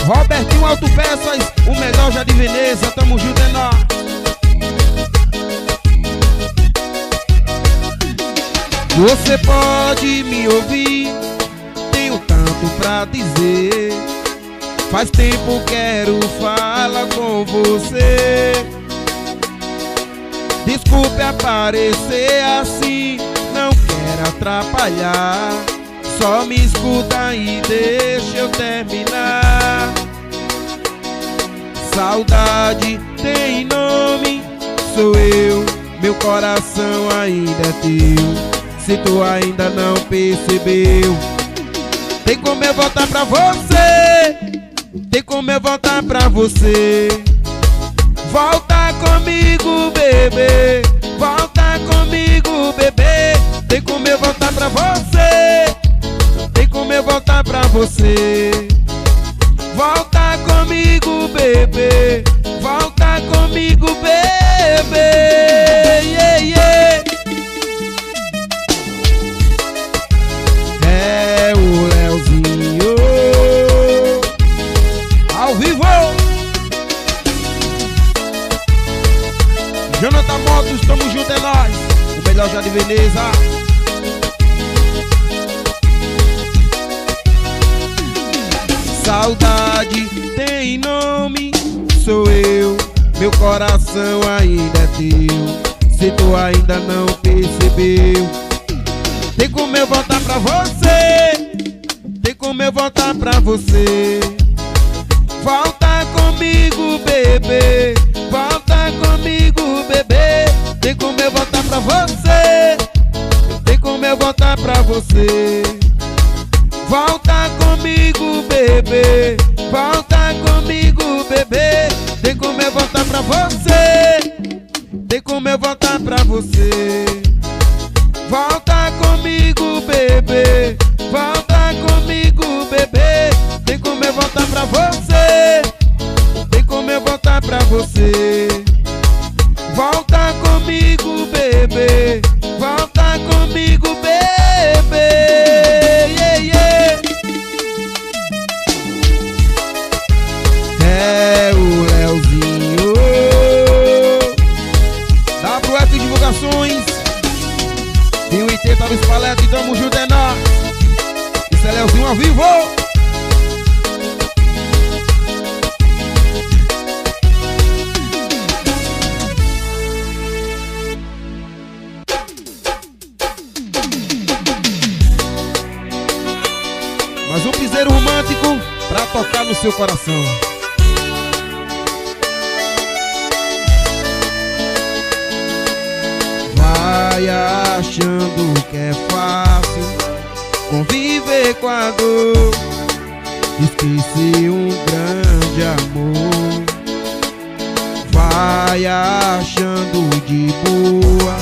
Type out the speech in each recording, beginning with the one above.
Robertinho Autopeças, o melhor já de Veneza. Tamo junto, é nóis. Você pode me ouvir, tenho tanto pra dizer. Faz tempo quero falar com você. Desculpe aparecer assim, não quero atrapalhar. Só me escuta e deixa eu terminar. Saudade tem nome, sou eu. Meu coração ainda é teu. Se tu ainda não percebeu, tem como eu voltar pra você. Tem como eu voltar pra você. Volta comigo, bebê. Volta comigo, bebê. Tem como eu voltar pra você. Tem como eu voltar pra você. Volta comigo, bebê. Volta comigo, bebê. Yeah, yeah. É o Leozinho ao vivo. Jonathan Motos, tamo junto, é nóis. O melhor já de Veneza. Saudade tem nome, sou eu. Meu coração ainda é teu. Se tu ainda não percebeu, tem como eu voltar pra você. Tem como eu voltar pra você. Volta comigo, bebê. Volta comigo, bebê. Tem como eu voltar pra você. Tem como eu voltar pra você. Volta comigo, bebê. Volta comigo, bebê. Tem como eu voltar pra você. Tem como eu voltar pra você. Volta comigo, bebê. Volta comigo, bebê. Tem como eu voltar pra você. Tem como eu voltar pra você. Volta comigo, bebê. Volta comigo, bebê. Yeah, yeah. É o Leozinho. WF Divulgações. E o IT tá nos paletes e tamo junto, é nóis. Isso é Leozinho ao vivo. Mais um piseiro romântico pra tocar no seu coração. Vai achando que é fácil conviver com a dor. Esqueci um grande amor. Vai achando de boa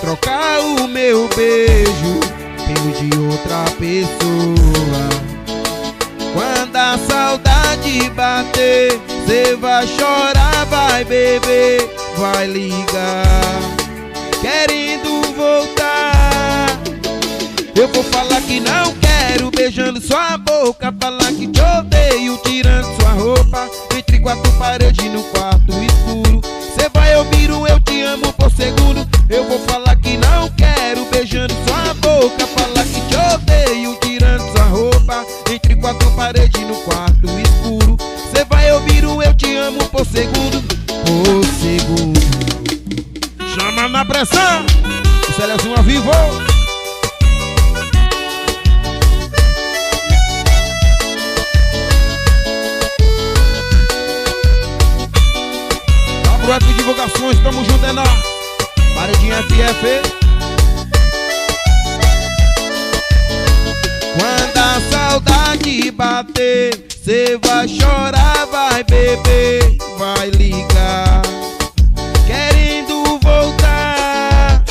trocar o meu beijo pelo de outra pessoa. Quando a saudade bater, cê vai chorar, vai beber, vai ligar querendo voltar. Eu vou falar que não quero, beijando sua boca. Falar que te odeio, tirando sua roupa entre quatro paredes no quarto escuro. Cê vai ouvir um eu te amo por segundo. Eu vou falar que não quero, beijando sua boca. Falar que te odeio, tirando sua roupa entre quatro paredes no quarto escuro. Cê vai ouvir um eu te amo por segundo. Por segundo. Chama na pressão. Seleção ao vivo. WF Divulgações, tamo junto, é nóis. Paredinha FF. Quando a saudade bater, cê vai chorar, vai beber, vai ligar querendo voltar.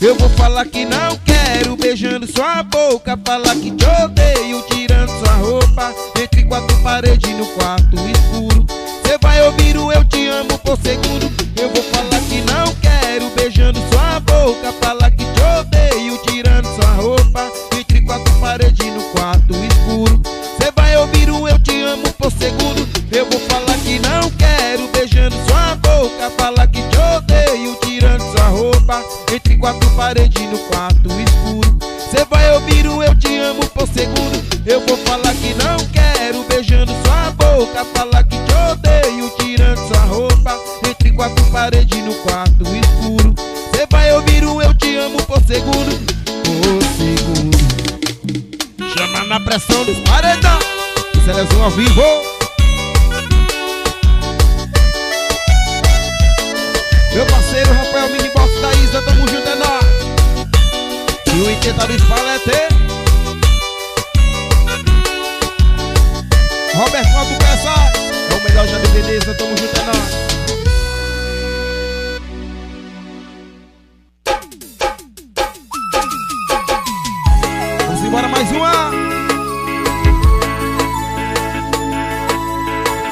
Eu vou falar que não quero, beijando sua boca. Falar que te odeio, tirando sua roupa entre quatro paredes no quarto escuro. Cê vai ouvir o eu te amo por segundo. Eu vou falar que não quero, beijando sua boca. Falar que te odeio, tirando sua roupa entre quatro paredes no quarto escuro. Cê vai ouvir o eu te amo por pressão dos paredão. Seleção ao vivo. Meu parceiro Rafael Minibox da Isa, tamo junto, é nóis. E o intentado espalete Roberto Alto Peça, é o melhor já de beleza, tamo junto, é nóis. Vamos embora mais uma.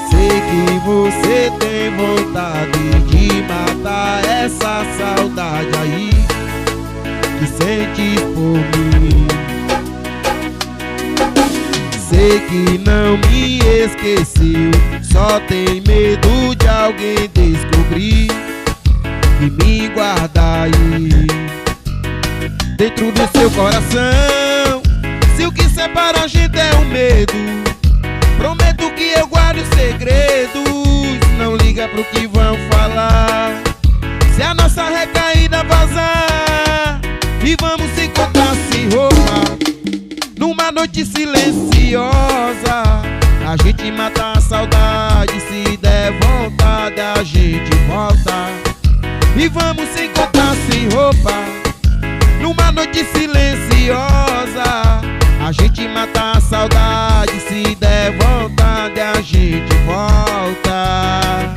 Sei que você tem vontade de matar essa saudade aí que sentes por mim. Sei que não me esqueceu, só tem medo de alguém descobrir e me guarda aí dentro do seu coração. Se o que separa a gente é o medo, prometo que eu guardo segredos. Não liga pro que vão falar. Se a nossa recaída vazar e vamos se encontrar sem roupa numa noite silenciosa, a gente mata a saudade. Se der vontade a gente volta e vamos se encontrar sem roupa numa noite silenciosa. A gente mata a saudade. Se der vontade a gente volta.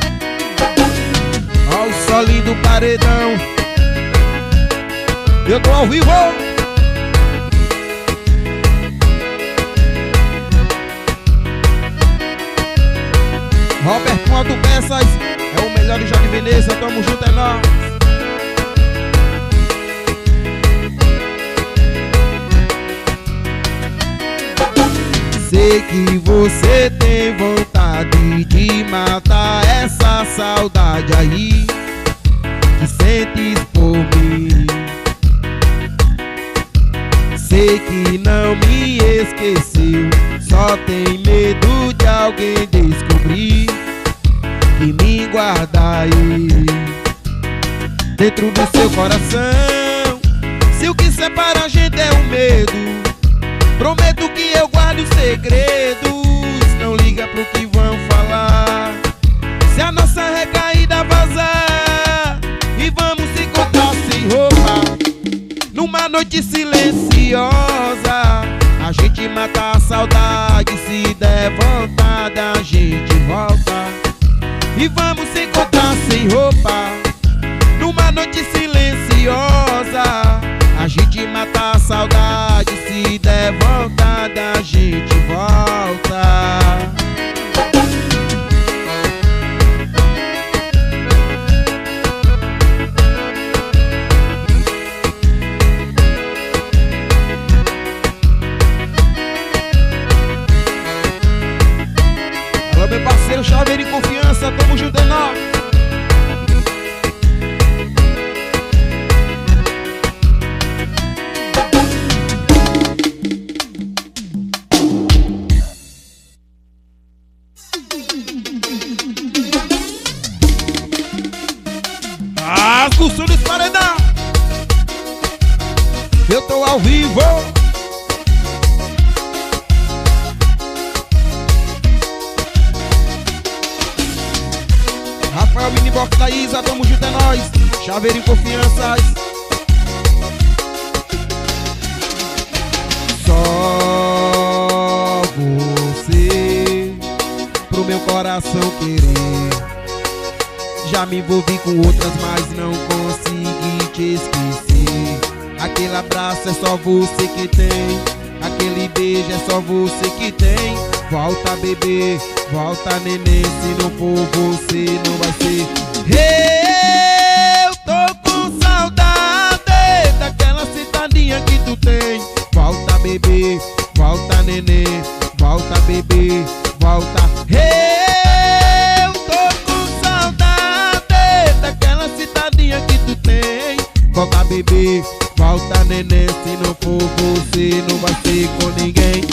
Ó o solinho do paredão, eu tô ao vivo. Roberto Alto Peças, é o melhor de Jardim Veneza, tamo junto, é nóis. Sei que você tem vontade de matar essa saudade aí que sentes por mim. Sei que não me esqueceu, só tem medo de alguém descobrir e me guarda aí dentro do seu coração. Se o que separa a gente é o medo, prometo que eu guardo segredos. Não liga pro que vão falar. Se a nossa recaída vazar e vamos se encontrar sem roupa numa noite silenciosa, a gente mata a saudade. Se der vontade a gente volta e vamos se encontrar sem roupa numa noite silenciosa. A gente mata a saudade. Se der vontade a gente volta. Alô meu parceiro Chaveiro e Confiança, tamo junto, é nóis. Asguço dos paredão, eu tô ao vivo. Rafael Minibox da Isa, tamo junto, é nóis. Chaveiro e Confianças. Só você pro meu coração querer. Já me envolvi com outras, mas não consegui te esquecer. Aquele abraço é só você que tem, aquele beijo é só você que tem. Volta bebê, volta neném, se não for você não vai ser. Eu tô com saudade daquela citadinha que tu tem. Volta bebê, volta neném, volta bebê, volta. Eu tô com saudade daquela citadinha que tu tem. Volta bebê, volta neném, se não for você não vai ser com ninguém.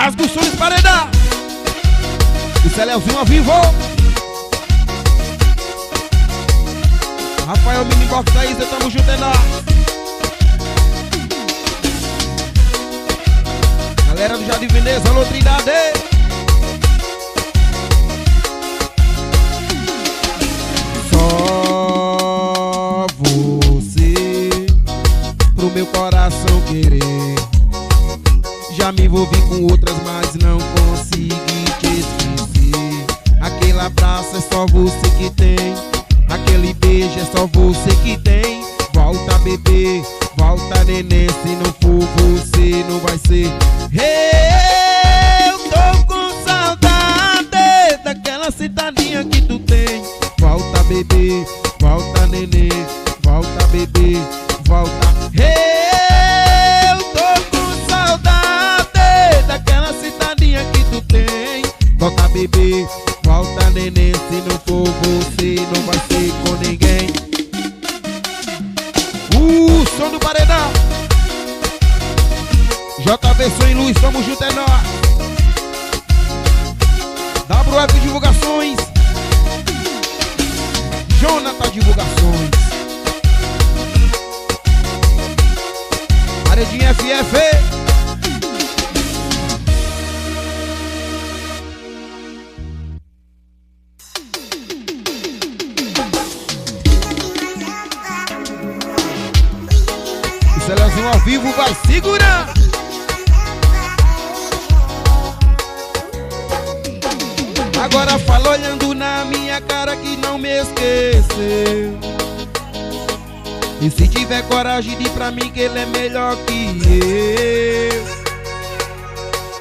Asguções paredão, isso é Leozinho ao vivo. Rafael Minibox da Isa, tamo junto, é nóis. Galera do Jardim Veneza, alô Trindade. Só você pro meu coração querer. Já me envolvi com outras, mas não consegui te esquecer. Aquele abraço é só você que tem, aquele beijo é só você que tem. Volta bebê, volta neném, se não for você não vai ser. Eu tô com saudade daquela citadinha que tu tem. Volta bebê, volta neném, volta bebê, volta. Eu tô com saudade daquela citadinha que tu tem. Volta bebê, volta neném, se não for você não vai ser com ninguém. Som do paredão, JV Som e Luz, tamo junto, é nóis. WF Divulgações, Jonathan Divulgações, Paredinha FF. Leozinho ao vivo vai segurar. Agora fala olhando na minha cara que não me esqueceu. E se tiver coragem de ir pra mim que ele é melhor que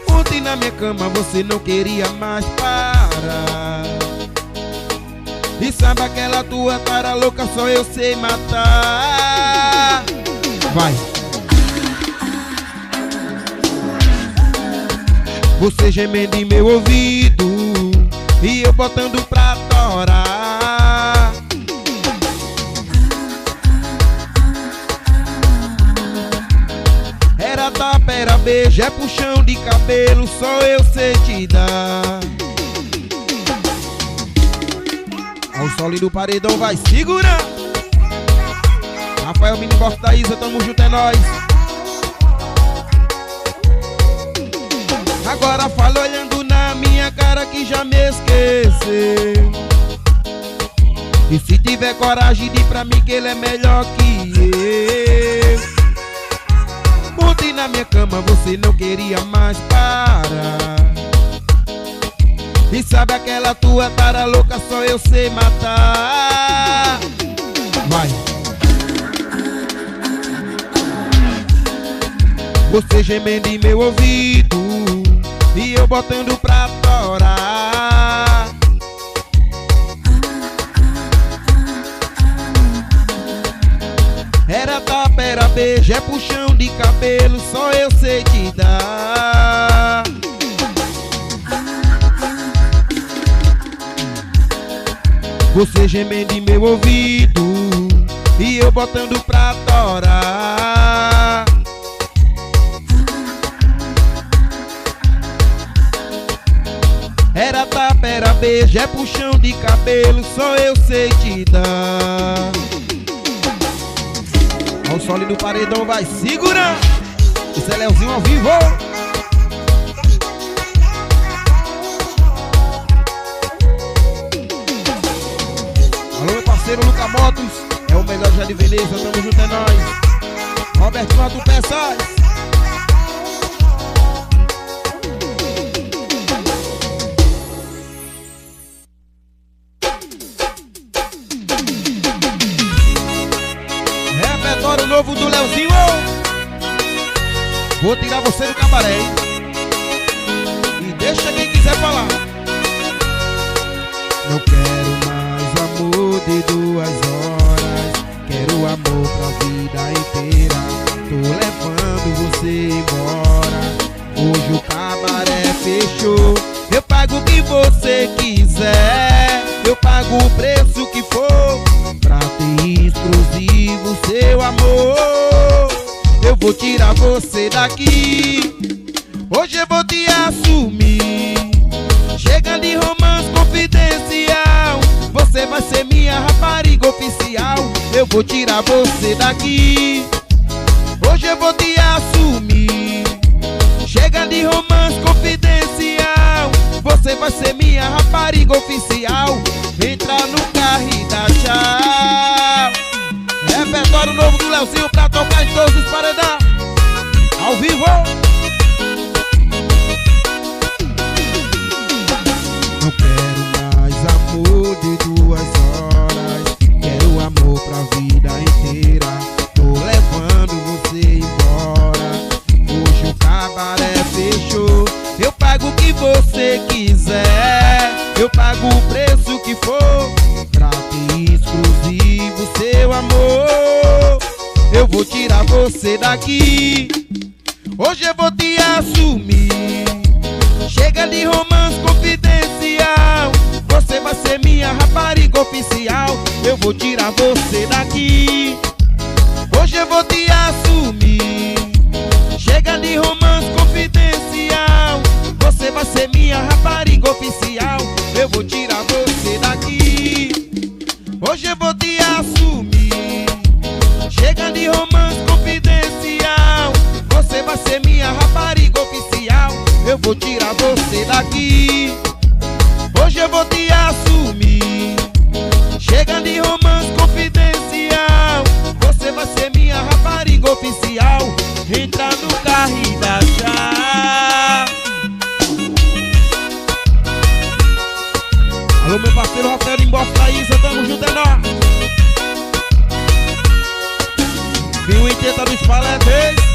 eu. Ontem na minha cama você não queria mais parar. E sabe aquela tua cara louca, só eu sei matar. Vai. Você gemendo em meu ouvido e eu botando pra torar. Era tapa, era beijo, é puxão de cabelo, só eu sei te dar. Ao sol do paredão vai segurar. Rafael Mini Bosta da Isa, tamo junto, é nóis. Agora fala olhando na minha cara que já me esqueceu. E se tiver coragem de ir pra mim que ele é melhor que eu. Ontem na minha cama você não queria mais parar. E sabe aquela tua cara louca, só eu sei matar. Vai. Você gemendo em meu ouvido e eu botando pra torar. Era tapa, era beijo, é puxão de cabelo, só eu sei te dar. Você gemendo em meu ouvido e eu botando pra torar. Era tapa, era beijo, é puxão de cabelo, só eu sei te dar. Ao sol do paredão vai segurar. Esse é Leozinho ao vivo. Alô meu parceiro Luca Motos, é o melhor já de Veneza, tamo junto, é nóis. Robertinho do Peças. Repertório novo do Leozinho. Vou tirar você do cabaré, hein? E deixa quem quiser falar. Não quero mais amor de 2 horas, quero amor pra vida inteira. Tô levando você embora, hoje o cabaré fechou. Eu pago o que você quiser, eu pago o preço que for, pra ter exclusivo seu amor. Eu vou tirar você daqui, hoje eu vou te assumir. Chega de romance confidencial, você vai ser minha rapariga oficial. Eu vou tirar você daqui, hoje eu vou te assumir. Chega chega de romance confidencial. Você vai ser minha rapariga oficial. Entra no carro e dá tchau. Repertório novo do Leozinho pra tocar em todos os paredão. Ao vivo. Não quero mais amor de 2 horas. Quero amor pra vida inteira. Tô levando você embora. Hoje o cabaré fechou. Eu pago o que você quiser. Eu pago o preço que for. Pra ter exclusivo seu amor. Eu vou tirar você daqui. Hoje eu vou te assumir. Chega de romance confidencial. Você vai ser minha rapariga oficial. Eu vou tirar você daqui. Hoje eu vou te assumir. Chega de romance confidencial. Você vai ser minha rapariga oficial. Eu vou tirar você daqui. Hoje eu vou te assumir. Chega de romance confidencial. Você vai ser minha rapariga oficial. Eu vou tirar você daqui. Hoje eu vou te assumir. Chega de romance confidencial. Você vai ser minha rapariga oficial. Entra no carro e dá tchau. Alô, meu parceiro Rafael Embosta Isa, tamo junto, é nóis. Vinho em teta dos paletes.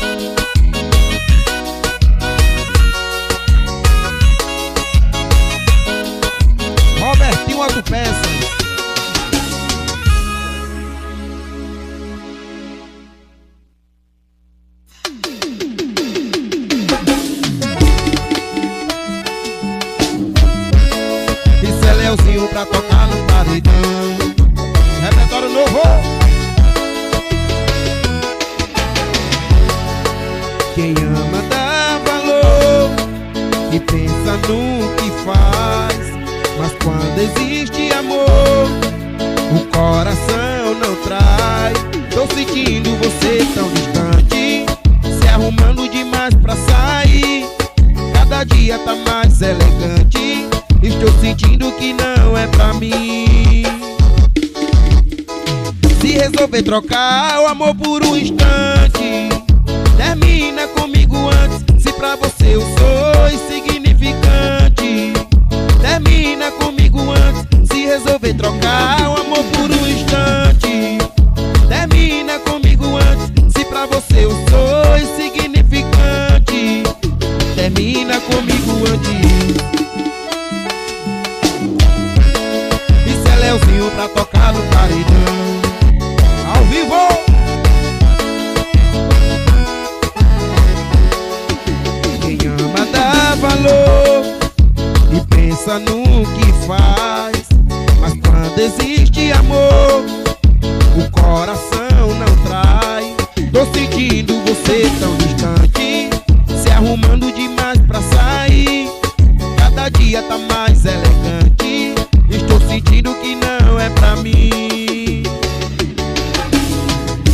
Robertinho Autopeças. Isso é Leozinho pra tocar no paredão. Repertório novo. Quem ama dá valor e pensa no que faz. Mas quando existe amor, o coração não trai. Tô sentindo você tão distante, se arrumando demais pra sair. Cada dia tá mais elegante. Estou sentindo que não é pra mim. Se resolver trocar o amor por um instante, termina comigo antes. Se pra você eu sou insignificante, termina comigo antes. Se resolver trocar o amor por um instante, termina comigo antes. Se pra você eu sou insignificante, termina comigo antes. Isso é Leozinho pra tocar no paredão. Ao vivo. Quem ama dá valor e pensa no que faz. Mas quando existe amor, o coração não trai. Tô sentindo você tão distante, se arrumando demais pra sair. Cada dia tá mais elegante. Estou sentindo que não é pra mim.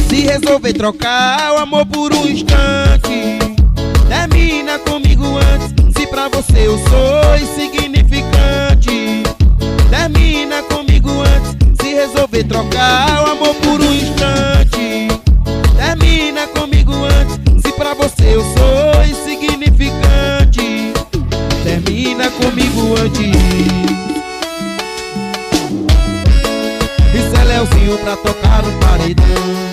Se resolver trocar o amor por um instante, termina comigo antes. Se pra você eu sou insignificante, termina comigo antes. Se resolver trocar o amor por um instante, termina comigo antes. Se pra você eu sou insignificante, termina comigo antes. Isso é Leozinho pra tocar no paredão.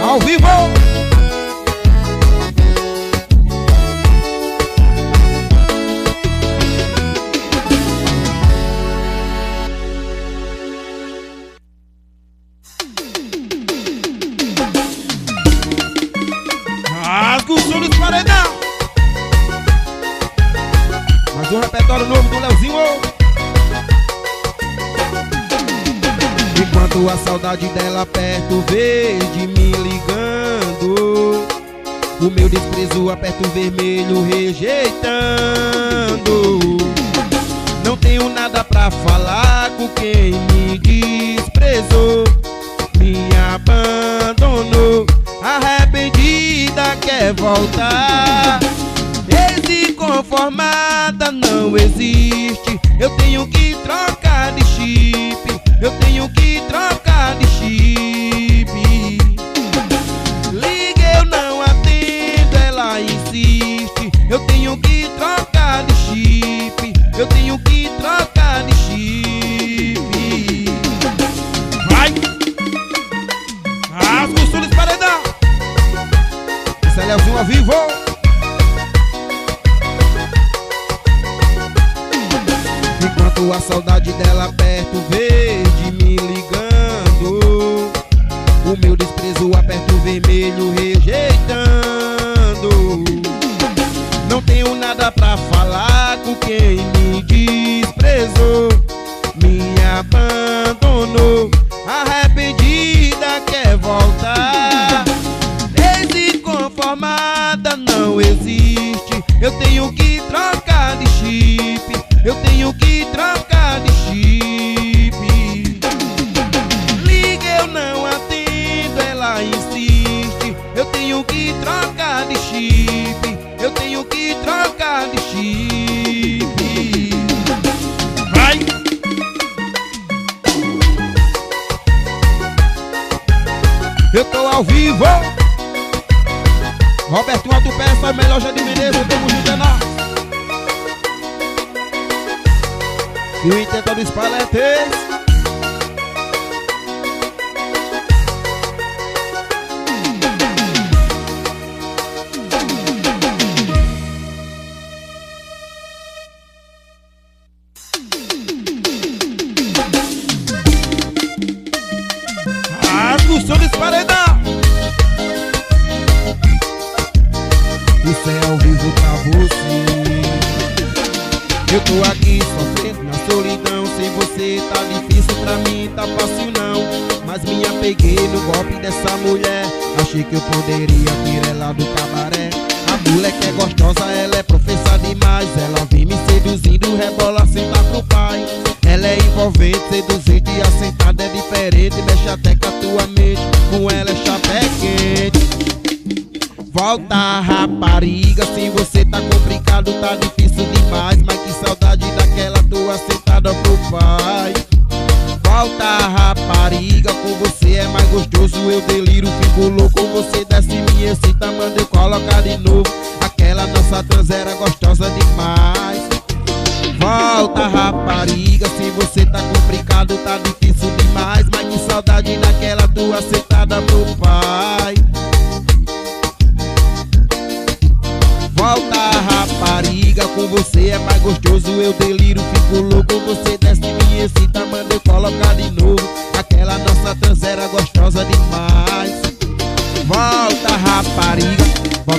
Ao vivo. Rasga o som dos paredão. Mais um repertório novo do Leozinho. Enquanto a saudade dela perto veio de me ligando, o meu desprezo aperta o vermelho rejeitando. Não tenho nada pra falar com quem me desprezou, me abandonou. Arrependida quer voltar, ex-conformada não existe. Eu tenho que trocar de chip, eu tenho que trocar de chip. Liga, eu não atendo, ela insiste. Eu tenho que trocar de chip, eu tenho que trocar de chip. Vai! Rasga o sul desse paredão. Esse é Leozinho ao vivo. Enquanto a saudade dela perto verde me ligando, o meu desprezo aperta o vermelho rejeitando. Não tenho nada pra falar com quem me desprezou, me abandonou. Arrependida quer voltar, ex-conformada não existe. Eu tenho que trocar de chip, eu tenho que trocar de chip. Liga, eu não atendo, ela insiste. Eu tenho que trocar de chip, eu tenho que trocar de chip. Vai! Eu tô ao vivo. Roberto Alto Peça, melhor Jardim Menezes, tamo junto, é nóis. E o intento dos paletes. Rasga o som desse paredão. Isso é ao vivo pra você. Eu tô aqui sofrendo na solidão. Sem você tá difícil, pra mim tá fácil não. Mas me apeguei no golpe dessa mulher. Achei que eu poderia tirar ela do cabaré. A moleque é gostosa, ela é professa demais. Ela vem me seduzindo, rebola, senta pro pai. Ela é envolvente, seduzente e assentada é diferente. Mexe até com a tua mente, com ela é chapé quente. Volta, rapariga, sem você tá complicado, tá difícil demais. Mas que saudade daquela tua sentada pro pai. Volta, rapariga, com você é mais gostoso. Eu deliro, fico louco, você desce me excita, manda eu colocar de novo. Aquela nossa trans era gostosa demais. Volta, rapariga, sem você tá complicado, tá difícil demais. Mas que saudade daquela tua sentada pro pai. Volta, rapariga, com você é mais gostoso. Eu deliro, fico louco, você desce me excita, manda eu colocar de novo. Aquela nossa trans era gostosa demais. Volta,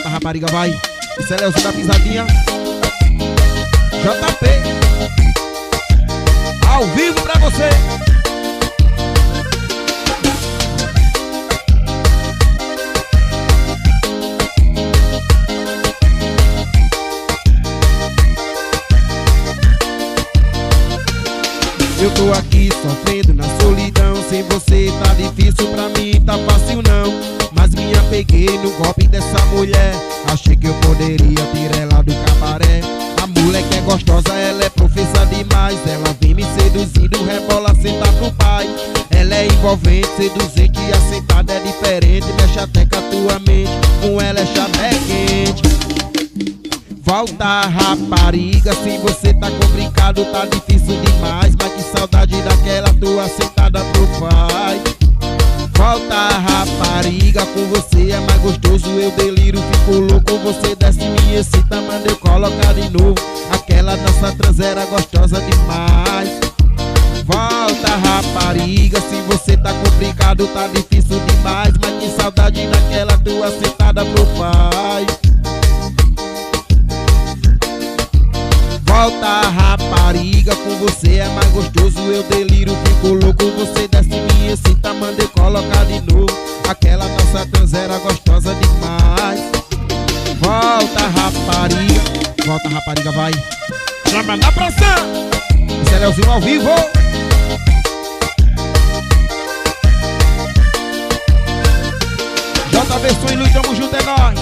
rapariga, vai. Isso é Leozinho da pisadinha. JP, ao vivo pra você. Eu tô aqui sofrendo na solidão. Sem você tá difícil, pra mim tá fácil não. Mas me apeguei no golpe dessa mulher. Achei que eu poderia tirar ela do cabaré. A moleque é gostosa, ela é professa demais. Ela vem me seduzindo, rebola, senta pro pai. Ela é envolvente, seduzente e assentada é diferente. Mexe até com a tua mente, com ela é chapé quente. Volta, rapariga, sem você tá complicado, tá difícil demais. Mas que saudade daquela tua sentada pro pai. Volta, rapariga, com você é mais gostoso. Eu deliro, fico louco, você desce me excita, manda eu colocar de novo. Aquela nossa trans era gostosa demais. Volta, rapariga, se você tá complicado, tá difícil demais. Mas que saudade daquela tua sentada pro pai. Volta, rapariga, com você é mais gostoso. Eu deliro, fico louco, você desce me excita, manda eu colocar de novo. Aquela nossa trans era gostosa demais. Volta, rapariga, vai. Chama na pressão. Leozinho ao vivo. JB Som e Luiz, tamo junto, é nóis.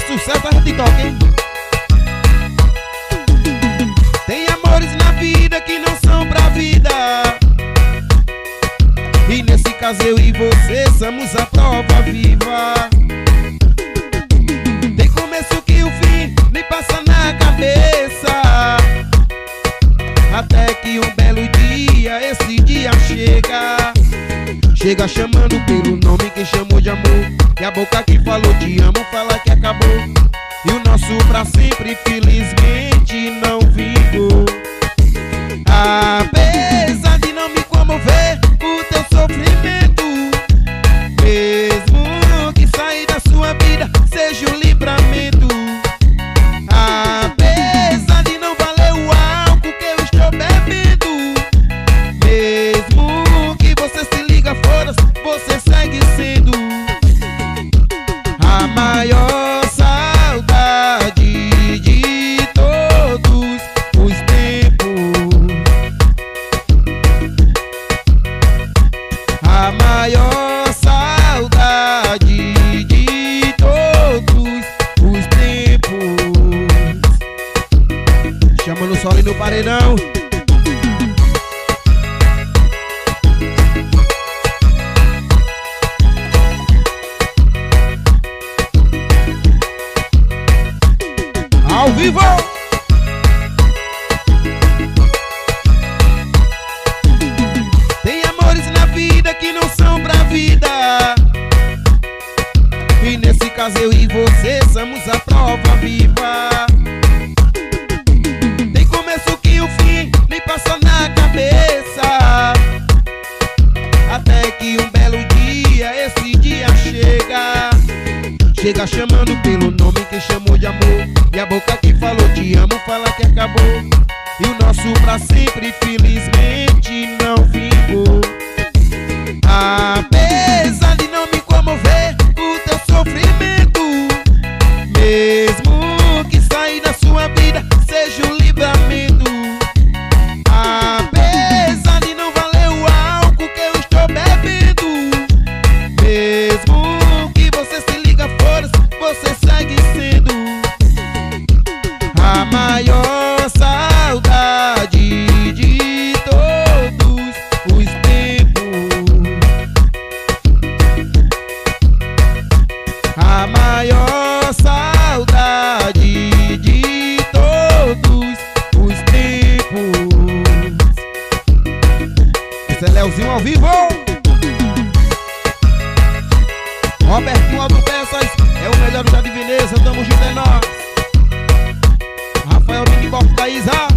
Sucesso a gente toca, hein? Tem amores na vida que não são pra vida, e nesse caso eu e você somos a prova viva. Tem começo que o fim me passa na cabeça, até que um belo dia, esse dia chega. Chega chamando pelo nome que chamou de amor, e a boca que falou te amo fala que acabou, e o nosso pra sempre felizmente não vingou. Apesar de não me comover o teu sofrimento, mesmo que sair da sua vida seja um livramento. Apesar de não valer o álcool que eu estou bebendo, mesmo que você se liga fora, você segue sendo a maior saudade de todos os tempos. A maior saudade de todos os tempos. Chama no solo e no paredão. Ao vivo! Tem amores na vida que não são pra vida, e nesse caso eu e você somos a prova viva. Tem começo que o fim me passa na cabeça, até que um belo dia, esse dia chega. Chega chamando pelo nome que chamou de amor, e a boca que falou te amo fala que acabou, e o nosso pra sempre felizmente não vingou. Apesar de não me comover o teu sofrimento, mesmo que sair da sua vida seja um livramento. Apesar de não valer o álcool que eu estou bebendo, mesmo que você se liga fora, você segue sendo a maior saudade de todos os tempos. A maior saudade de todos os tempos. Esse é Leozinho ao vivo. Robertinho Autopeças é o melhor da Divineza, tamo junto, é nóis. Rafael Mini Borta Isa.